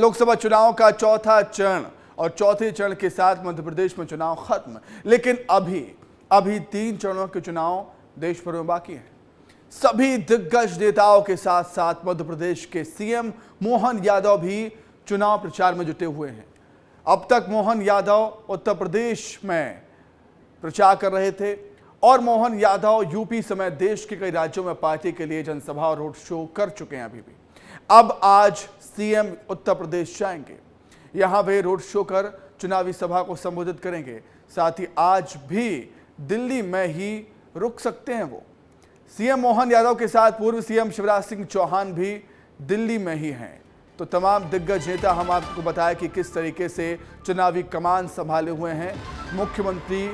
लोकसभा चुनाव का चौथा चरण और चौथे चरण के साथ मध्य प्रदेश में चुनाव खत्म, लेकिन अभी 3 चरणों के चुनाव देश भर में बाकी हैं। सभी दिग्गज नेताओं के साथ साथ मध्य प्रदेश के सीएम मोहन यादव भी चुनाव प्रचार में जुटे हुए हैं। अब तक मोहन यादव उत्तर प्रदेश में प्रचार कर रहे थे और मोहन यादव यूपी समेत देश के कई राज्यों में पार्टी के लिए जनसभा और रोड शो कर चुके हैं। अभी भी अब आज सीएम उत्तर प्रदेश जाएंगे, यहां वे रोड शो कर चुनावी सभा को संबोधित करेंगे। साथ ही आज भी दिल्ली में ही रुक सकते हैं वो। सीएम मोहन यादव के साथ पूर्व सीएम शिवराज सिंह चौहान भी दिल्ली में ही हैं। तो तमाम दिग्गज नेता हम आपको बताएं कि किस तरीके से चुनावी कमान संभाले हुए हैं। मुख्यमंत्री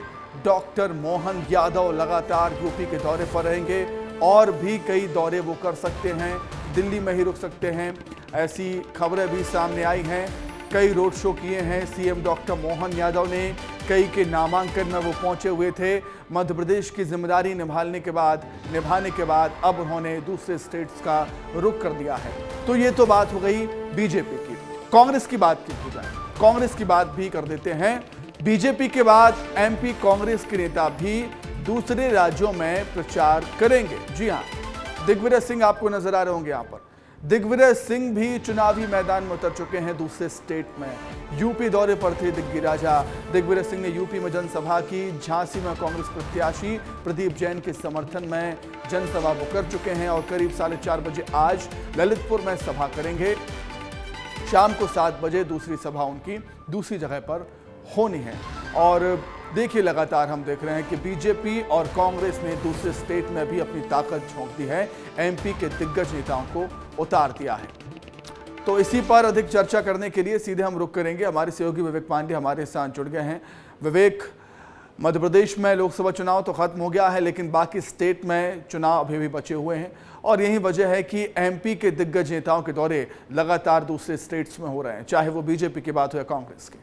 डॉक्टर मोहन यादव लगातार यूपी के दौरे पर रहेंगे और भी कई दौरे वो कर सकते हैं, दिल्ली में ही रुक सकते हैं। ऐसी खबरें भी सामने आई हैं। कई रोड शो किए हैं सीएम डॉक्टर मोहन यादव ने, कई के नामांकन में वो पहुंचे हुए थे। मध्य प्रदेश की जिम्मेदारी निभाने के बाद अब उन्होंने दूसरे स्टेट्स का रुख कर दिया है। तो ये तो बात हो गई बीजेपी की। कांग्रेस की बात की जाए, कांग्रेस की बात भी कर देते हैं। बीजेपी के बाद एमपी कांग्रेस के नेता भी दूसरे राज्यों में प्रचार करेंगे। जी हां, दिग्विजय सिंह आपको नजर आ रहे होंगे यहां पर। दिग्विजय सिंह भी चुनावी मैदान में उतर चुके हैं दूसरे स्टेट में। यूपी दौरे पर थे दिग्विजय सिंह ने यूपी में जनसभा की। झांसी में कांग्रेस प्रत्याशी प्रदीप जैन के समर्थन में जनसभा वो कर चुके हैं और करीब 4:30 बजे आज ललितपुर में सभा करेंगे। शाम को 7 बजे दूसरी सभा उनकी दूसरी जगह पर होनी है। और देखिए, लगातार हम देख रहे हैं कि बीजेपी और कांग्रेस ने दूसरे स्टेट में भी अपनी ताकत झोंक दी है, एमपी के दिग्गज नेताओं को उतार दिया है। तो इसी पर अधिक चर्चा करने के लिए सीधे हम रुख करेंगे। हमारे सहयोगी विवेक पांडे हमारे साथ जुड़ गए हैं। विवेक, मध्य प्रदेश में लोकसभा चुनाव तो खत्म हो गया है, लेकिन बाकी स्टेट में चुनाव अभी भी बचे हुए हैं और यही वजह है कि एमपी के दिग्गज नेताओं के दौरे लगातार दूसरे स्टेट्स में हो रहे हैं, चाहे वो बीजेपी की बात हो या कांग्रेस की।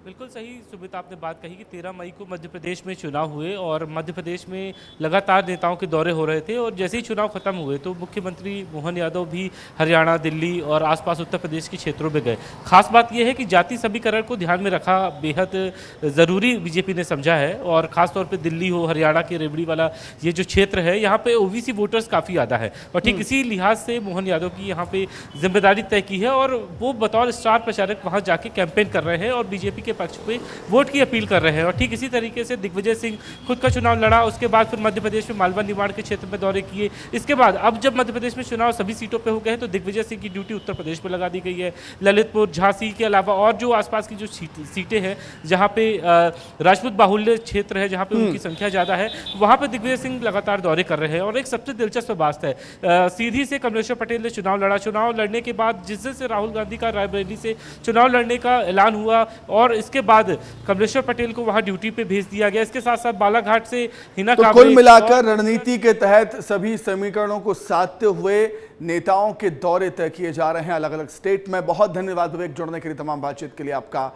बिल्कुल सही सुमित, आपने बात कही कि 13 मई को मध्य प्रदेश में चुनाव हुए और मध्य प्रदेश में लगातार नेताओं के दौरे हो रहे थे और जैसे ही चुनाव खत्म हुए तो मुख्यमंत्री मोहन यादव भी हरियाणा, दिल्ली और आसपास उत्तर प्रदेश के क्षेत्रों में गए। खास बात यह है कि जाति समीकरण को ध्यान में रखा बेहद ज़रूरी बीजेपी ने समझा है और खासतौर पर दिल्ली हो, हरियाणा के रेवड़ी वाला ये जो क्षेत्र है, यहाँ पे ओबीसी वोटर्स काफ़ी ज़्यादा है और ठीक इसी लिहाज से मोहन यादव की यहाँ पे जिम्मेदारी तय की है और वो बतौर स्टार प्रचारक वहाँ जाके कैंपेन कर रहे हैं और बीजेपी के पक्ष पे वोट की अपील कर रहे हैं। और ठीक इसी तरीके से दिग्विजय सिंह खुद का चुनाव लड़ा, उसके बाद फिर मध्य प्रदेश में मालवा निमाड़ के क्षेत्र में दौरे किए। इसके बाद अब जब मध्य प्रदेश में चुनाव सभी सीटों पे हो गए हैं तो दिग्विजय सिंह की ड्यूटी उत्तर प्रदेश में लगा दी गई है। ललितपुर, झांसी के अलावा और जो आसपास की जो सीटें हैं जहाँ पे राजपूत बाहुल्य क्षेत्र है, जहाँ पे उनकी संख्या ज़्यादा है, वहाँ पर दिग्विजय सिंह लगातार दौरे कर रहे हैं। और एक सबसे दिलचस्प बात है, सीधी से कमलेश्वर पटेल ने चुनाव लड़ा। चुनाव लड़ने के बाद जिस दिन से राहुल गांधी का रायबरेली से चुनाव लड़ने का ऐलान हुआ और इसके बाद कमलेश्वर पटेल को वहां ड्यूटी पे भेज दिया गया। इसके साथ साथ बालाघाट से हिना तो कुल मिलाकर रणनीति के तहत सभी समीकरणों को साधते हुए नेताओं के दौरे तय किए जा रहे हैं अलग अलग स्टेट में। बहुत धन्यवाद विवेक, जुड़ने के लिए, तमाम बातचीत के लिए आपका।